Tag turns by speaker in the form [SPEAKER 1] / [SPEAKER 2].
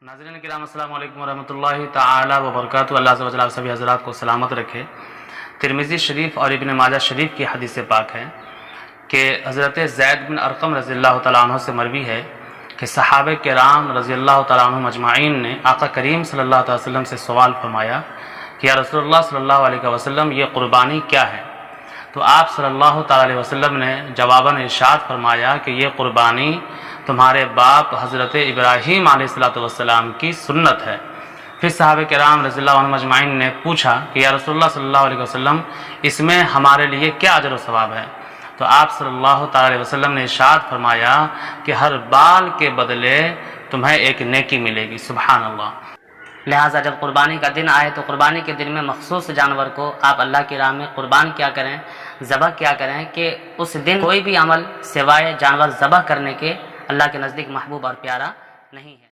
[SPEAKER 1] नाज़रीन किराम अस्सलामु अलैकुम वरहमतुल्लाहि ताला व बरकातुहू। अल्लाह से वजल सभी हज़रात को सलामत रखे। तिरमिज़ी शरीफ और इब्न माजा शरीफ की हदीस पाक है कि हज़रत ज़ैद बिन अरक़म रज़ियल्लाहु तआला अन्हु से मरवी है कि सहाबे किराम रज़ियल्लाहु तआला अन्हुम अजमाइन ने आका करीम सल्लल्लाहु अलैहि वसल्लम से सवाल फरमाया कि या रसूलुल्लाह सल्लल्लाहु अलैहि वसल्लम ये क़ुरबानी क्या है। तो आप सल्लल्लाहु अलैहि वसल्लम ने जवाबन इरशाद फरमाया कि ये क़ुरबानी तुम्हारे बाप हज़रत इब्राहीम अलैहिस्सलाम की सुन्नत है। फिर सहाबे किराम रज़ियल्लाहु अन्हुम अजमाइन ने पूछा कि या रसूलुल्लाह सल्लल्लाहु अलैहि वसल्लम इसमें हमारे लिए क्या अजर व सवाब है। तो आप सल्लल्लाहु अलैहि वसल्लम ने इरशाद फरमाया कि हर बाल के बदले तुम्हें एक नेकी मिलेगी। सुभान अल्लाह।
[SPEAKER 2] लिहाजा जब कुर्बानी का दिन आए तो कुर्बानी के दिन में मखसूस जानवर को आप अल्लाह की राह में कुर्बान क्या करें, ज़बह क्या करें कि उस दिन कोई भी अमल सिवाय जानवर ज़बह करने के अल्लाह के नज़दीक महबूब और प्यारा नहीं है।